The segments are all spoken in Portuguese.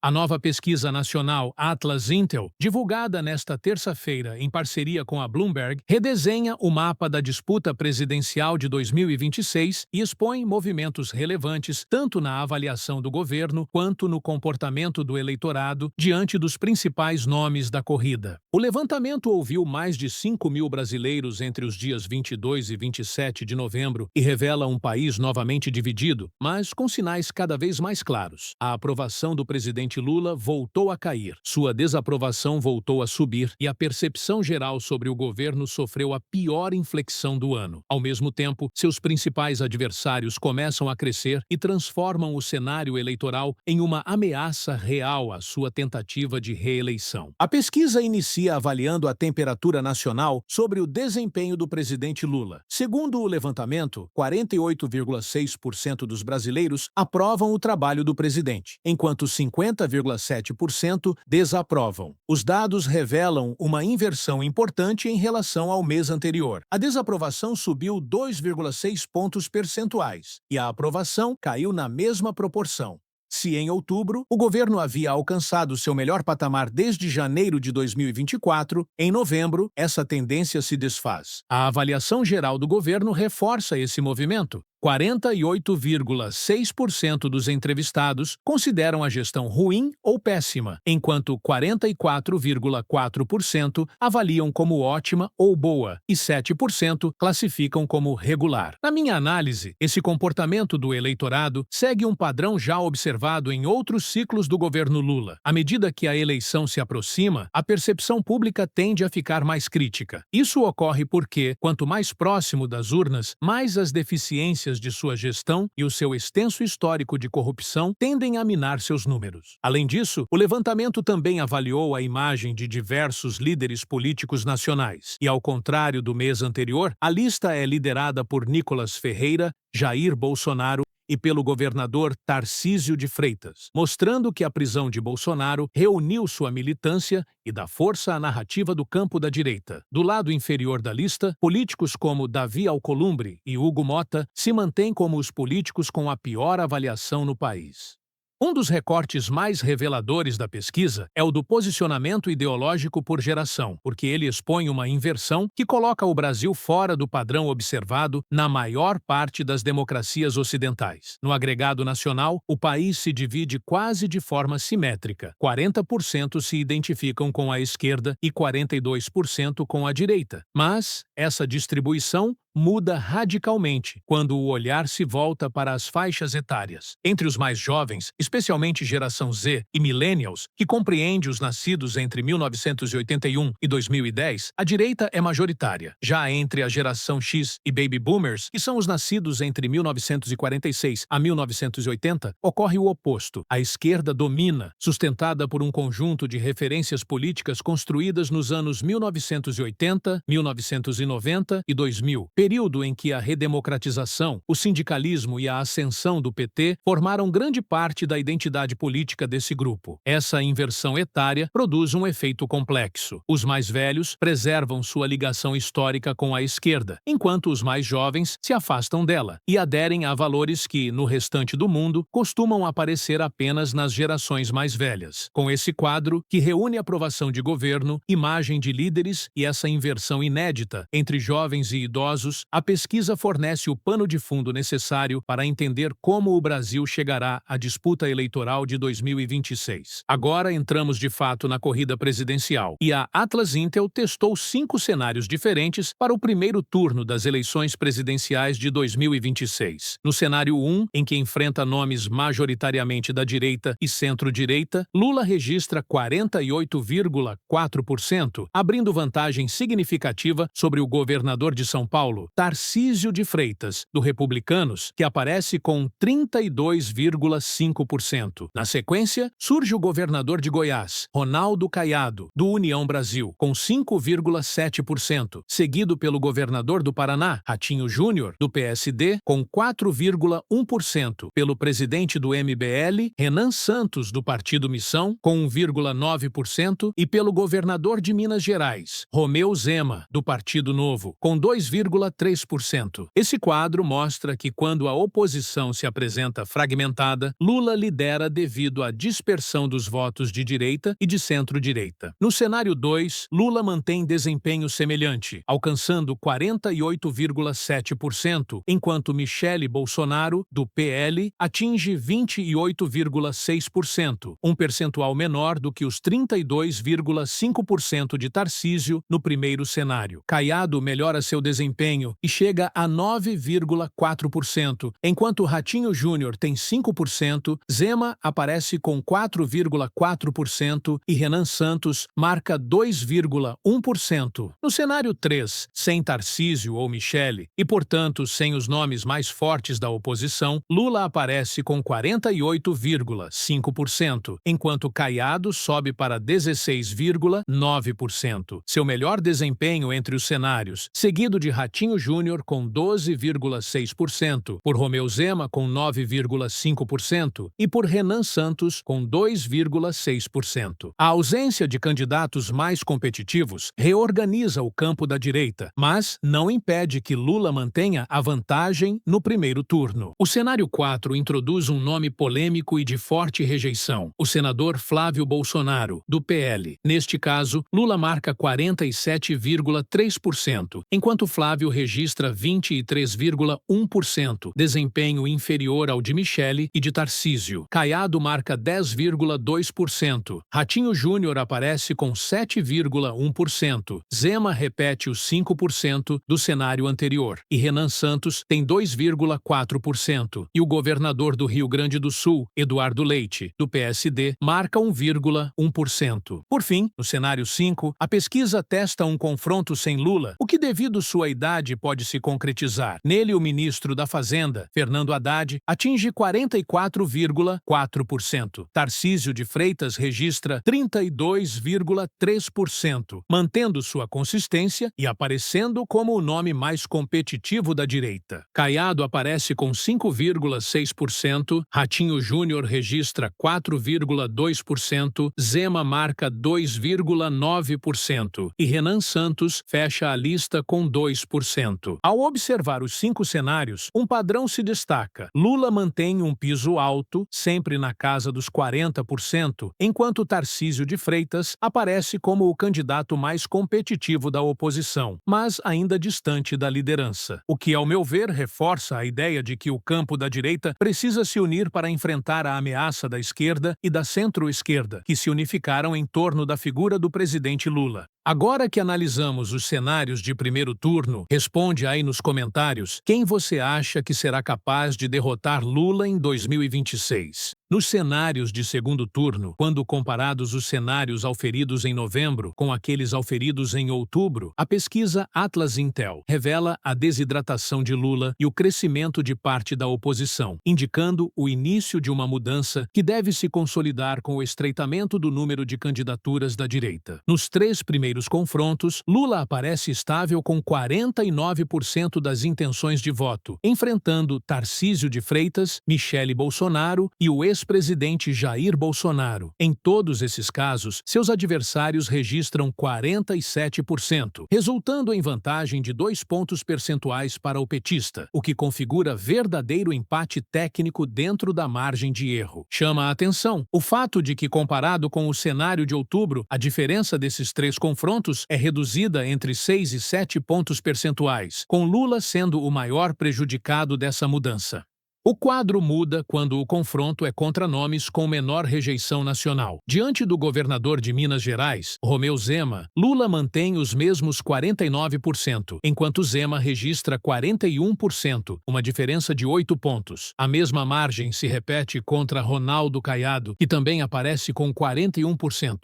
A nova pesquisa nacional Atlas Intel, divulgada nesta terça-feira em parceria com a Bloomberg, redesenha o mapa da disputa presidencial de 2026 e expõe movimentos relevantes tanto na avaliação do governo quanto no comportamento do eleitorado diante dos principais nomes da corrida. O levantamento ouviu mais de 5.000 brasileiros entre os dias 22 e 27 de novembro e revela um país novamente dividido, mas com sinais cada vez mais claros. A aprovação do presidente Lula voltou a cair, sua desaprovação voltou a subir e a percepção geral sobre o governo sofreu a pior inflexão do ano. Ao mesmo tempo, seus principais adversários começam a crescer e transformam o cenário eleitoral em uma ameaça real à sua tentativa de reeleição. A pesquisa inicia avaliando a temperatura nacional sobre o desempenho do presidente Lula. Segundo o levantamento, 48,6% dos brasileiros aprovam o trabalho do presidente, enquanto 50,7% desaprovam. Os dados revelam uma inversão importante em relação ao mês anterior. A desaprovação subiu 2,6 pontos percentuais e a aprovação caiu na mesma proporção. Se em outubro o governo havia alcançado seu melhor patamar desde janeiro de 2024, em novembro essa tendência se desfaz. A avaliação geral do governo reforça esse movimento. 48,6% dos entrevistados consideram a gestão ruim ou péssima, enquanto 44,4% avaliam como ótima ou boa e 7% classificam como regular. Na minha análise, esse comportamento do eleitorado segue um padrão já observado em outros ciclos do governo Lula. À medida que a eleição se aproxima, a percepção pública tende a ficar mais crítica. Isso ocorre porque, quanto mais próximo das urnas, mais as deficiências de sua gestão e o seu extenso histórico de corrupção tendem a minar seus números. Além disso, o levantamento também avaliou a imagem de diversos líderes políticos nacionais. E, ao contrário do mês anterior, a lista é liderada por Nicolas Ferreira, Jair Bolsonaro e pelo governador Tarcísio de Freitas, mostrando que a prisão de Bolsonaro reuniu sua militância e dá força à narrativa do campo da direita. Do lado inferior da lista, políticos como Davi Alcolumbre e Hugo Mota se mantêm como os políticos com a pior avaliação no país. Um dos recortes mais reveladores da pesquisa é o do posicionamento ideológico por geração, porque ele expõe uma inversão que coloca o Brasil fora do padrão observado na maior parte das democracias ocidentais. No agregado nacional, o país se divide quase de forma simétrica. 40% se identificam com a esquerda e 42% com a direita. Mas essa distribuição muda radicalmente quando o olhar se volta para as faixas etárias. Entre os mais jovens, especialmente geração Z e millennials, que compreende os nascidos entre 1981 e 2010, a direita é majoritária. Já entre a geração X e baby boomers, que são os nascidos entre 1946 a 1980, ocorre o oposto. A esquerda domina, sustentada por um conjunto de referências políticas construídas nos anos 1980, 1990 e 2000. Período em que a redemocratização, o sindicalismo e a ascensão do PT formaram grande parte da identidade política desse grupo. Essa inversão etária produz um efeito complexo. Os mais velhos preservam sua ligação histórica com a esquerda, enquanto os mais jovens se afastam dela e aderem a valores que, no restante do mundo, costumam aparecer apenas nas gerações mais velhas. Com esse quadro, que reúne aprovação de governo, imagem de líderes e essa inversão inédita entre jovens e idosos, a pesquisa fornece o pano de fundo necessário para entender como o Brasil chegará à disputa eleitoral de 2026. Agora entramos de fato na corrida presidencial e a Atlas Intel testou 5 cenários diferentes para o primeiro turno das eleições presidenciais de 2026. No cenário 1, em que enfrenta nomes majoritariamente da direita e centro-direita, Lula registra 48,4%, abrindo vantagem significativa sobre o governador de São Paulo, Tarcísio de Freitas, do Republicanos, que aparece com 32,5%. Na sequência, surge o governador de Goiás, Ronaldo Caiado, do União Brasil, com 5,7%, seguido pelo governador do Paraná, Ratinho Júnior, do PSD, com 4,1%, pelo presidente do MBL, Renan Santos, do Partido Missão, com 1,9%, e pelo governador de Minas Gerais, Romeu Zema, do Partido Novo, com 2,3%. 3,3%. Esse quadro mostra que quando a oposição se apresenta fragmentada, Lula lidera devido à dispersão dos votos de direita e de centro-direita. No cenário 2, Lula mantém desempenho semelhante, alcançando 48,7%, enquanto Michele Bolsonaro, do PL, atinge 28,6%, um percentual menor do que os 32,5% de Tarcísio no primeiro cenário. Caiado melhora seu desempenho e chega a 9,4%, enquanto Ratinho Júnior tem 5%, Zema aparece com 4,4% e Renan Santos marca 2,1%. No cenário 3, sem Tarcísio ou Michele, e portanto sem os nomes mais fortes da oposição, Lula aparece com 48,5%, enquanto Caiado sobe para 16,9%. Seu melhor desempenho entre os cenários, seguido de Ratinho Júnior com 12,6%, por Romeu Zema com 9,5% e por Renan Santos com 2,6%. A ausência de candidatos mais competitivos reorganiza o campo da direita, mas não impede que Lula mantenha a vantagem no primeiro turno. O cenário 4 introduz um nome polêmico e de forte rejeição, o senador Flávio Bolsonaro, do PL. Neste caso, Lula marca 47,3%, enquanto Flávio registra 23,1%, desempenho inferior ao de Michele e de Tarcísio. Caiado marca 10,2%, Ratinho Júnior aparece com 7,1%, Zema repete os 5% do cenário anterior, e Renan Santos tem 2,4%, e o governador do Rio Grande do Sul, Eduardo Leite, do PSD, marca 1,1%. Por fim, no cenário 5, a pesquisa testa um confronto sem Lula, o que devido sua idade pode se concretizar. Nele, o ministro da Fazenda, Fernando Haddad, atinge 44,4%. Tarcísio de Freitas registra 32,3%, mantendo sua consistência e aparecendo como o nome mais competitivo da direita. Caiado aparece com 5,6%, Ratinho Júnior registra 4,2%, Zema marca 2,9% e Renan Santos fecha a lista com 2%. Ao observar os 5 cenários, um padrão se destaca. Lula mantém um piso alto, sempre na casa dos 40%, enquanto Tarcísio de Freitas aparece como o candidato mais competitivo da oposição, mas ainda distante da liderança. O que, ao meu ver, reforça a ideia de que o campo da direita precisa se unir para enfrentar a ameaça da esquerda e da centro-esquerda, que se unificaram em torno da figura do presidente Lula. Agora que analisamos os cenários de primeiro turno, responde aí nos comentários quem você acha que será capaz de derrotar Lula em 2026. Nos cenários de segundo turno, quando comparados os cenários auferidos em novembro com aqueles auferidos em outubro, a pesquisa Atlas Intel revela a desidratação de Lula e o crescimento de parte da oposição, indicando o início de uma mudança que deve se consolidar com o estreitamento do número de candidaturas da direita. Nos 3 primeiros confrontos, Lula aparece estável com 49% das intenções de voto, enfrentando Tarcísio de Freitas, Michele Bolsonaro e o ex-presidente Jair Bolsonaro. Em todos esses casos, seus adversários registram 47%, resultando em vantagem de 2 pontos percentuais para o petista, o que configura verdadeiro empate técnico dentro da margem de erro. Chama a atenção o fato de que, comparado com o cenário de outubro, a diferença desses 3 confrontos é reduzida entre 6 e 7 pontos percentuais, com Lula sendo o maior prejudicado dessa mudança. O quadro muda quando o confronto é contra nomes com menor rejeição nacional. Diante do governador de Minas Gerais, Romeu Zema, Lula mantém os mesmos 49%, enquanto Zema registra 41%, uma diferença de 8 pontos. A mesma margem se repete contra Ronaldo Caiado, que também aparece com 41%.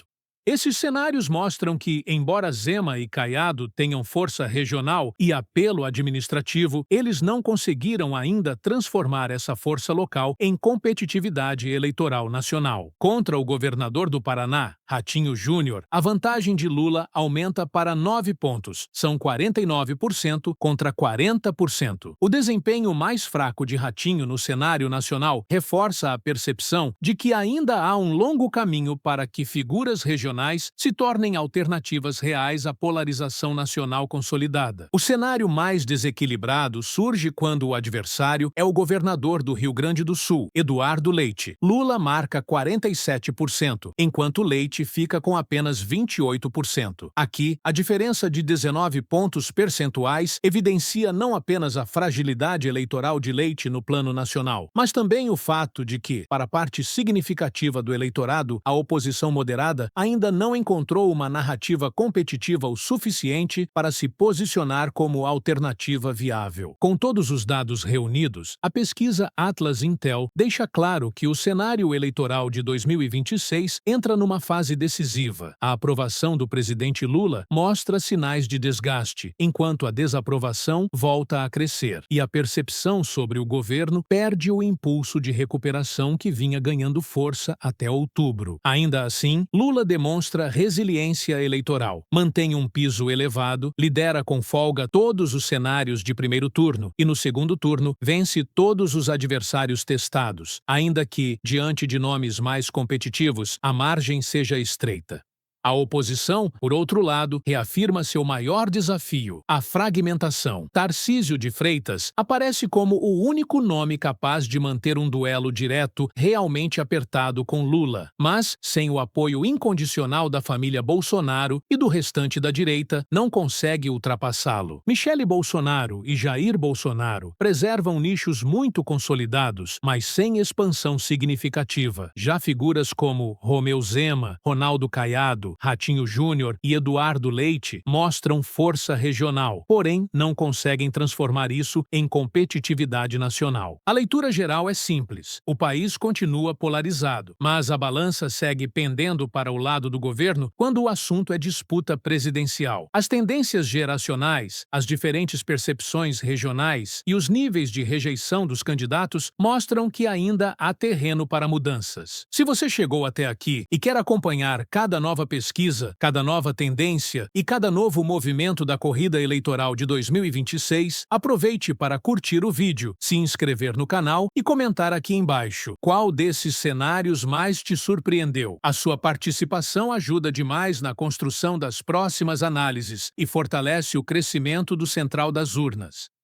Esses cenários mostram que, embora Zema e Caiado tenham força regional e apelo administrativo, eles não conseguiram ainda transformar essa força local em competitividade eleitoral nacional. Contra o governador do Paraná, Ratinho Júnior, a vantagem de Lula aumenta para 9 pontos. São 49% contra 40%. O desempenho mais fraco de Ratinho no cenário nacional reforça a percepção de que ainda há um longo caminho para que figuras regionais regionais se tornem alternativas reais à polarização nacional consolidada. O cenário mais desequilibrado surge quando o adversário é o governador do Rio Grande do Sul, Eduardo Leite. Lula marca 47%, enquanto Leite fica com apenas 28%. Aqui, a diferença de 19 pontos percentuais evidencia não apenas a fragilidade eleitoral de Leite no plano nacional, mas também o fato de que, para parte significativa do eleitorado, a oposição moderada ainda não encontrou uma narrativa competitiva o suficiente para se posicionar como alternativa viável. Com todos os dados reunidos, a pesquisa Atlas Intel deixa claro que o cenário eleitoral de 2026 entra numa fase decisiva. A aprovação do presidente Lula mostra sinais de desgaste, enquanto a desaprovação volta a crescer, e a percepção sobre o governo perde o impulso de recuperação que vinha ganhando força até outubro. Ainda assim, Lula demonstra resiliência eleitoral, mantém um piso elevado, lidera com folga todos os cenários de primeiro turno e, no segundo turno, vence todos os adversários testados, ainda que, diante de nomes mais competitivos, a margem seja estreita. A oposição, por outro lado, reafirma seu maior desafio, a fragmentação. Tarcísio de Freitas aparece como o único nome capaz de manter um duelo direto realmente apertado com Lula, mas, sem o apoio incondicional da família Bolsonaro e do restante da direita, não consegue ultrapassá-lo. Michele Bolsonaro e Jair Bolsonaro preservam nichos muito consolidados, mas sem expansão significativa. Já figuras como Romeu Zema, Ronaldo Caiado, Ratinho Júnior e Eduardo Leite mostram força regional, porém não conseguem transformar isso em competitividade nacional. A leitura geral é simples. O país continua polarizado, mas a balança segue pendendo para o lado do governo quando o assunto é disputa presidencial. As tendências geracionais, as diferentes percepções regionais e os níveis de rejeição dos candidatos mostram que ainda há terreno para mudanças. Se você chegou até aqui e quer acompanhar cada nova pesquisa, cada nova tendência e cada novo movimento da corrida eleitoral de 2026, aproveite para curtir o vídeo, se inscrever no canal e comentar aqui embaixo qual desses cenários mais te surpreendeu. A sua participação ajuda demais na construção das próximas análises e fortalece o crescimento do Central das Urnas.